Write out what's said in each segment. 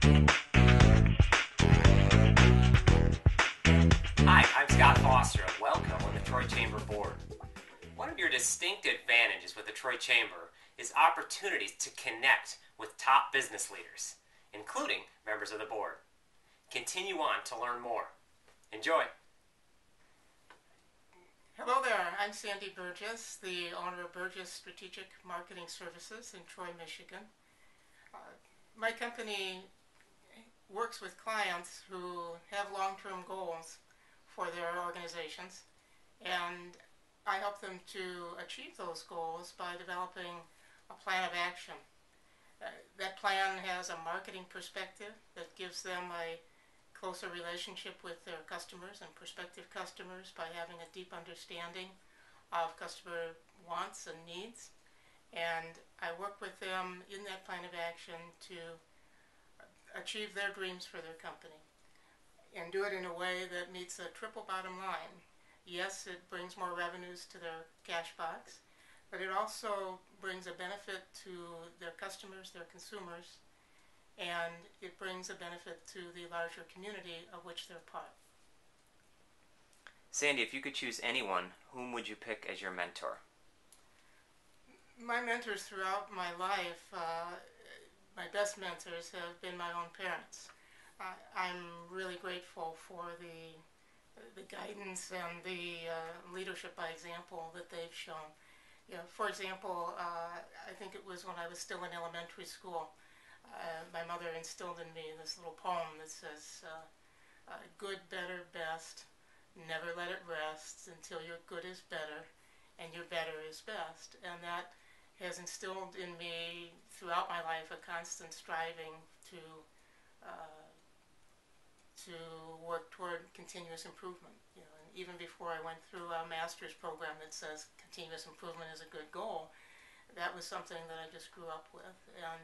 Hi, I'm Scott Foster of Wellco on the Troy Chamber Board. One of your distinct advantages with the Troy Chamber is opportunities to connect with top business leaders, including members of the board. Continue on to learn more. Enjoy. Hello there, I'm Sandy Burgess, the owner of Burgess Strategic Marketing Services in Troy, Michigan. My company works with clients who have long-term goals for their organizations, and I help them to achieve those goals by developing a plan of action. That plan has a marketing perspective that gives them a closer relationship with their customers and prospective customers by having a deep understanding of customer wants and needs. And I work with them in that plan of action to achieve their dreams for their company and do it in a way that meets a triple bottom line. Yes, it brings more revenues to their cash box, but it also brings a benefit to their customers, their consumers, and it brings a benefit to the larger community of which they're part. Sandy, if you could choose anyone, whom would you pick as your mentor? My mentors throughout my life, my best mentors have been my own parents. I'm really grateful for the guidance and the leadership by example that they've shown. You know, for example, I think it was when I was still in elementary school. My mother instilled in me this little poem that says, good, better, best, never let it rest until your good is better and your better is best. And that has instilled in me throughout my life a constant striving to work toward continuous improvement. You know, and even before I went through a master's program that says continuous improvement is a good goal, that was something that I just grew up with. And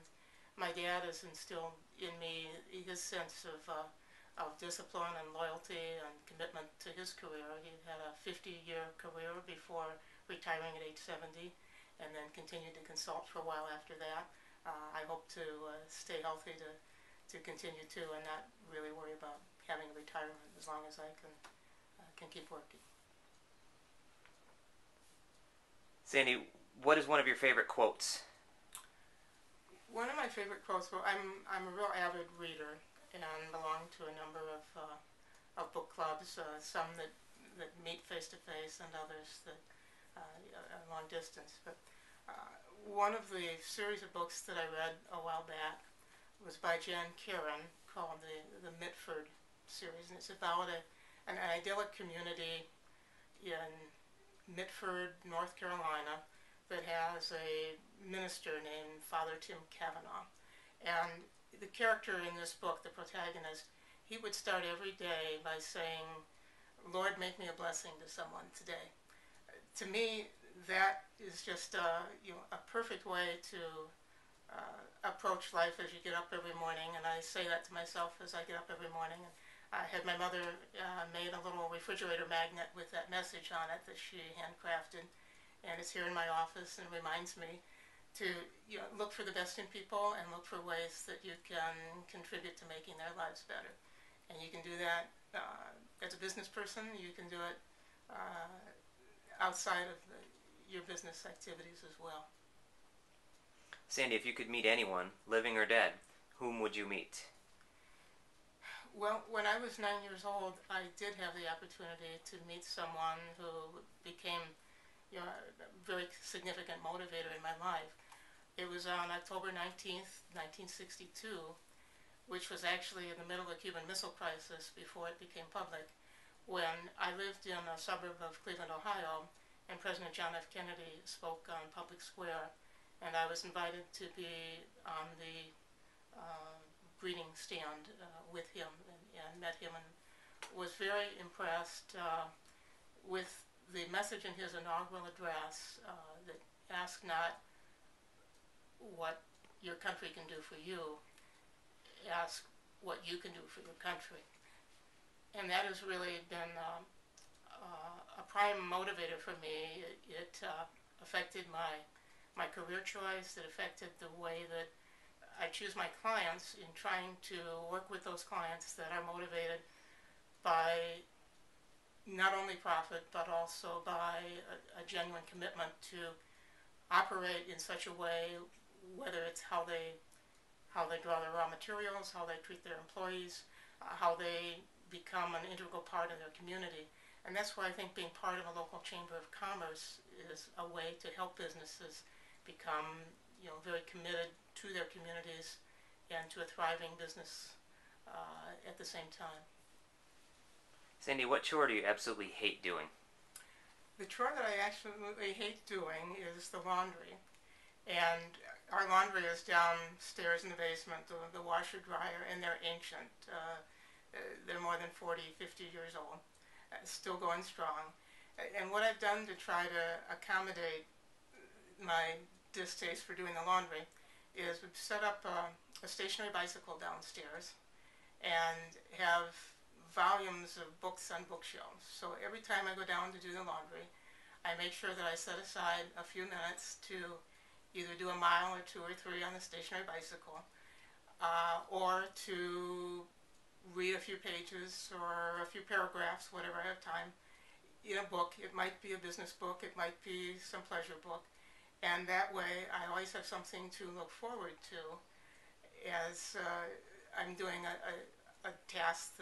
my dad has instilled in me his sense of discipline and loyalty and commitment to his career. He had a 50-year career before retiring at age 70 and then continued to consult for a while after that. I hope to stay healthy to continue to and not really worry about having a retirement as long as I can keep working. Sandy, what is one of your favorite quotes? One of my favorite quotes, well, I'm a real avid reader and belong to a number of book clubs, some that meet face-to-face and others that are long distance. But one of the series of books that I read a while back was by Jan Karon called the Mitford series, and it's about an idyllic community in Mitford, North Carolina, that has a minister named Father Tim Kavanaugh. And the character in this book, the protagonist, he would start every day by saying, Lord, make me a blessing to someone today. To me, that is just a perfect way to approach life as you get up every morning, and I say that to myself as I get up every morning. And I had my mother made a little refrigerator magnet with that message on it that she handcrafted, and it's here in my office and reminds me to look for the best in people and look for ways that you can contribute to making their lives better. And you can do that as a business person. You can do it outside of your business activities as well. Sandy, if you could meet anyone, living or dead, whom would you meet? Well, when I was 9 years old, I did have the opportunity to meet someone who became a very significant motivator in my life. It was on October 19th, 1962, which was actually in the middle of the Cuban Missile Crisis before it became public, when I lived in a suburb of Cleveland, Ohio, and President John F. Kennedy spoke on Public Square, and I was invited to be on the greeting stand with him and met him and was very impressed with the message in his inaugural address that asked not what your country can do for you, ask what you can do for your country. And that has really been a prime motivator for me. It affected my career choice. It affected the way that I choose my clients in trying to work with those clients that are motivated by not only profit but also by a genuine commitment to operate in such a way, whether it's how they draw their raw materials, how they treat their employees, how they become an integral part of their community. And that's why I think being part of a local chamber of commerce is a way to help businesses become, very committed to their communities and to a thriving business at the same time. Sandy, what chore do you absolutely hate doing? The chore that I absolutely hate doing is the laundry. And our laundry is downstairs in the basement, the washer dryer, and they're ancient. They're more than 40, 50 years old, still going strong. And what I've done to try to accommodate my distaste for doing the laundry is we've set up a stationary bicycle downstairs and have volumes of books on bookshelves. So every time I go down to do the laundry, I make sure that I set aside a few minutes to either do a mile or 2 or 3 on the stationary bicycle, or to read a few pages or a few paragraphs, whatever I have time, in a book. It might be a business book, it might be some pleasure book, and that way I always have something to look forward to as I'm doing a task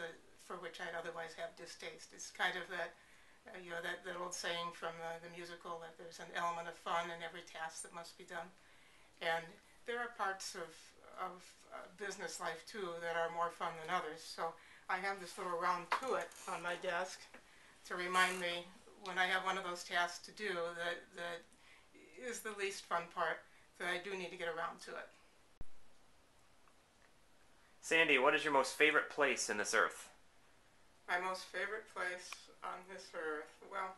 for which I'd otherwise have distaste. It's kind of that that old saying from the musical that there's an element of fun in every task that must be done. And there are parts of business life too that are more fun than others. So I have this little round it on my desk to remind me when I have one of those tasks to do that is the least fun part, that I do need to get around to it. Sandy, what is your most favorite place in this earth? My most favorite place on this earth? Well,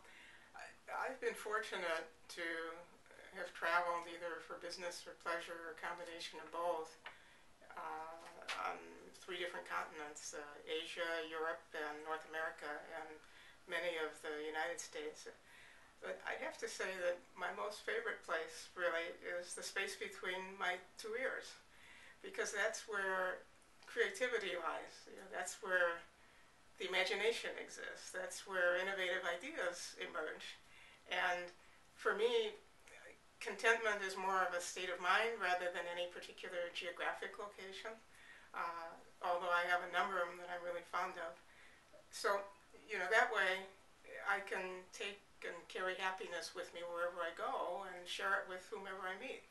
I've been fortunate to have traveled either for business or pleasure or a combination of both on 3 different continents, Asia, Europe, and North America, and many of the United States. But I have to say that my most favorite place really is the space between my 2 ears, because that's where creativity lies. That's where the imagination exists. That's where innovative ideas emerge. And for me, contentment is more of a state of mind rather than any particular geographic location, although I have a number of them that I'm really fond of. So, that way I can take and carry happiness with me wherever I go and share it with whomever I meet.